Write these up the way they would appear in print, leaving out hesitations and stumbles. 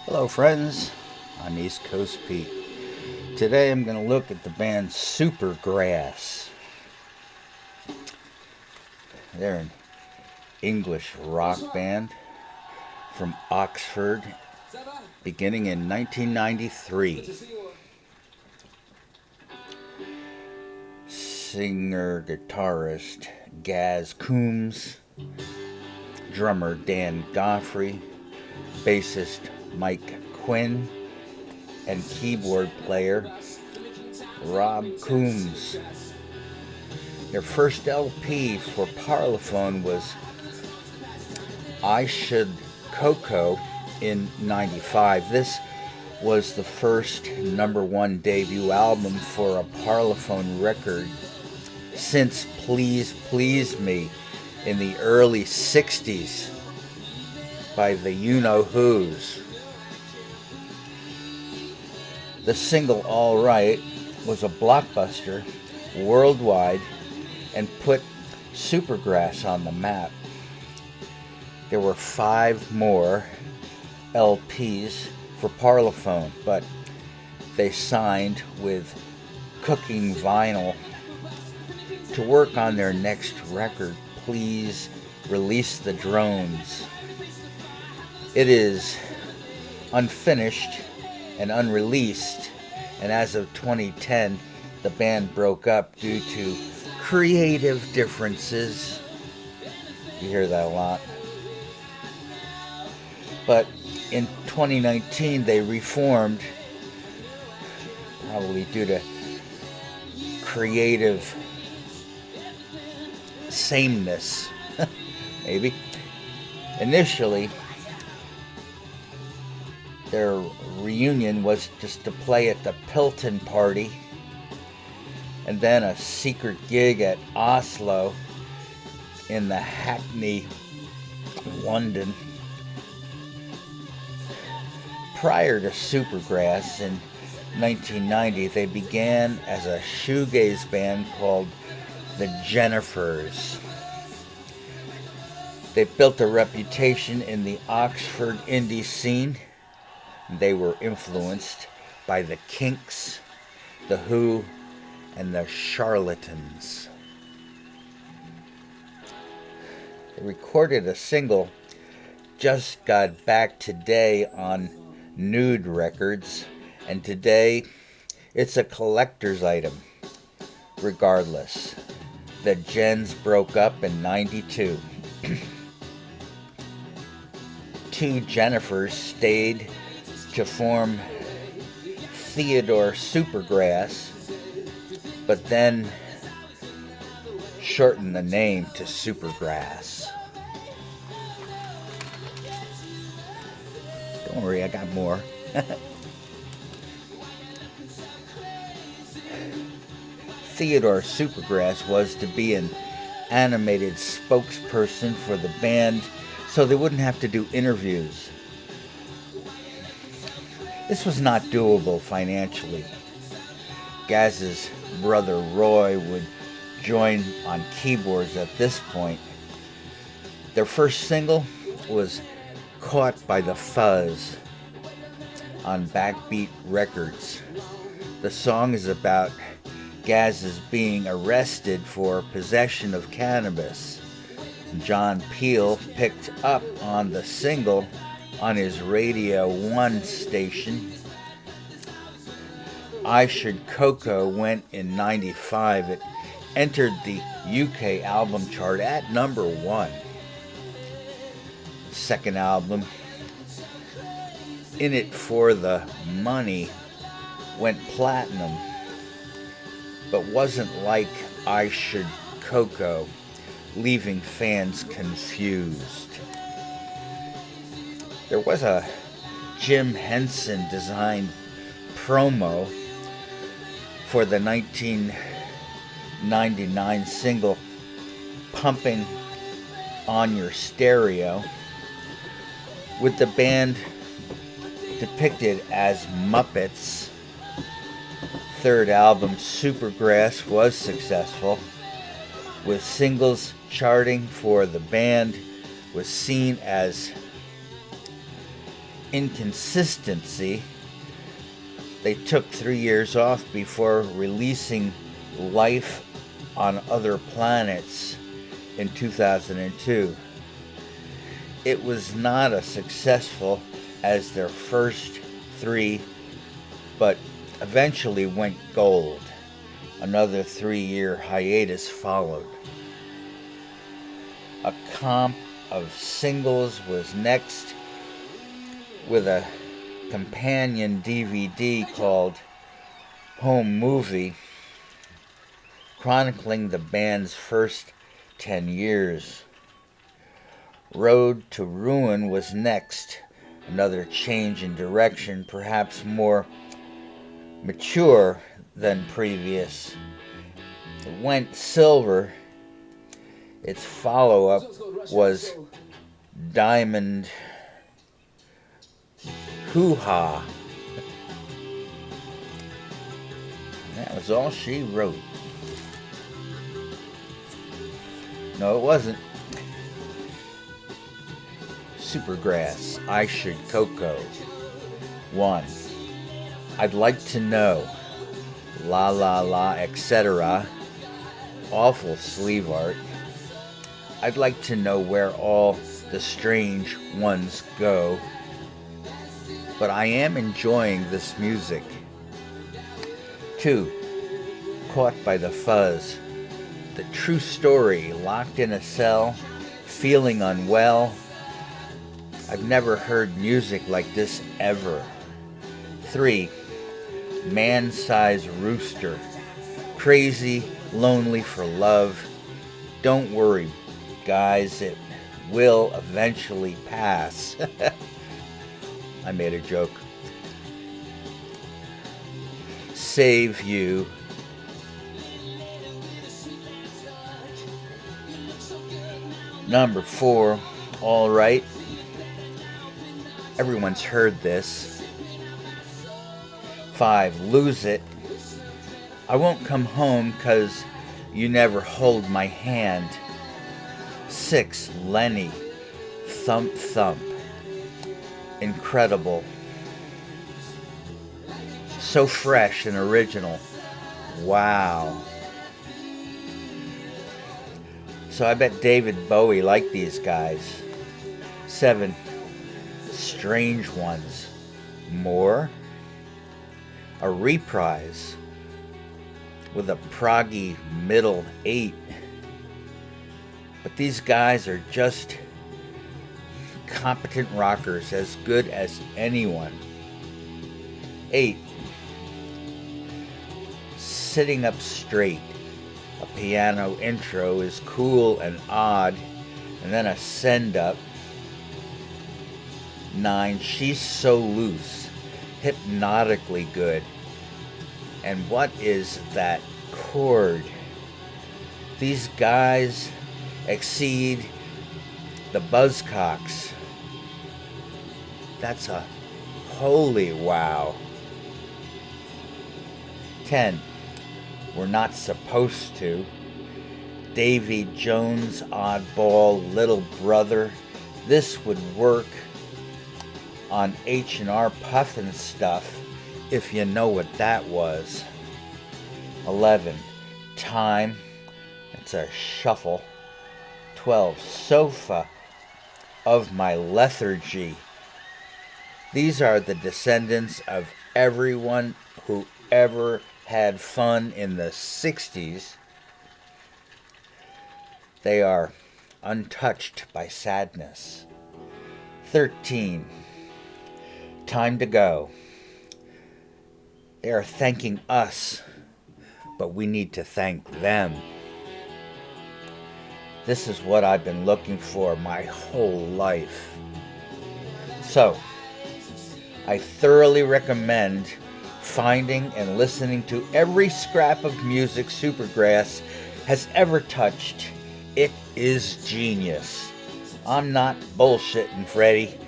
Hello friends, I'm East Coast Pete. Today I'm going to look at the band Supergrass. They're an English rock band from Oxford, beginning in 1993. Singer-guitarist Gaz Coombs, drummer Dan Goffrey, bassist Mike Quinn, and keyboard player Rob Coombs. Their first LP for Parlophone was I Should Coco in '95. This was the first #1 debut album for a Parlophone record since Please Please Me in the early '60s by the You-Know-Who's. The single All Right was a blockbuster worldwide and put Supergrass on the map. There were 5 more LPs for Parlophone, but they signed with Cooking Vinyl to work on their next record, Please Release the Drones. It is unfinished and unreleased, and as of 2010, the band broke up due to creative differences. You hear that a lot. But in 2019, they reformed, probably due to creative sameness, maybe. Initially, their reunion was just to play at the Pilton party, and then a secret gig at Oslo in the Hackney, London. Prior to Supergrass in 1990, they began as a shoegaze band called the Jennifers. They built a reputation in the Oxford indie scene. They were influenced by the Kinks, the Who, and the Charlatans. They recorded a single, Just Got Back Today, on Nude Records, and today it's a collector's item. Regardless, the Jens broke up in '92. 2 Jennifers stayed to form Theodore Supergrass, but then shortened the name to Supergrass. Don't worry, I got more. Theodore Supergrass was to be an animated spokesperson for the band so they wouldn't have to do interviews. This was not doable financially. Gaz's brother Roy would join on keyboards at this point. Their first single was Caught by the Fuzz on Backbeat Records. The song is about Gaz's being arrested for possession of cannabis. John Peel picked up on the single on his Radio 1 station. I Should Coco went in '95. It entered the UK album chart at #1. Second album, In It For The Money, went platinum, but wasn't like I Should Coco, leaving fans confused. There was a Jim Henson designed promo for the 1999 single Pumping on Your Stereo, with the band depicted as Muppets. Third album, Supergrass, was successful, with singles charting for the band, was seen as inconsistency, they took 3 years off before releasing Life on Other Planets in 2002. It was not as successful as their first 3, but eventually went gold. Another 3-year hiatus followed. A comp of singles was next, with a companion DVD called Home Movie, chronicling the band's first 10 years. Road to Ruin was next, another change in direction, perhaps more mature than previous. It went silver. Its follow-up was Diamond Hoo-Ha. That was all she wrote. No, it wasn't. Supergrass, I Should Cocoa. 1. I'd Like to Know. La La La, etc. Awful sleeve art. I'd like to know where all the strange ones go. But I am enjoying this music. 2. Caught by the Fuzz. The true story, locked in a cell, feeling unwell. I've never heard music like this ever. 3. Man-Sized Rooster. Crazy, lonely for love. Don't worry, guys, it will eventually pass. I made a joke. Save You. Number 4, All Right. Everyone's heard this. 5, Lose It. I Won't Come Home 'Cause You Never Hold My Hand. 6, Lenny. Thump Thump. Incredible. So fresh and original. Wow. So I bet David Bowie liked these guys. 7, Strange Ones. More. A reprise with a proggy middle 8. But these guys are just competent rockers, as good as anyone. 8, Sitting Up Straight. A piano intro is cool and odd, and then a send-up. 9, She's So Loose. Hypnotically good. And what is that chord? These guys exceed the Buzzcocks. That's a holy wow. 10, We're Not Supposed To. Davy Jones' oddball little brother. This would work on H&R Puffin stuff, if you know what that was. 11, Time. It's a shuffle. 12, Sofa of My Lethargy. These are the descendants of everyone who ever had fun in the 60s. They are untouched by sadness. 13, Time to Go. They are thanking us, but we need to thank them. This is what I've been looking for my whole life. So, I thoroughly recommend finding and listening to every scrap of music Supergrass has ever touched. It is genius. I'm not bullshitting, Freddie.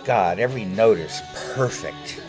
God, every note is perfect.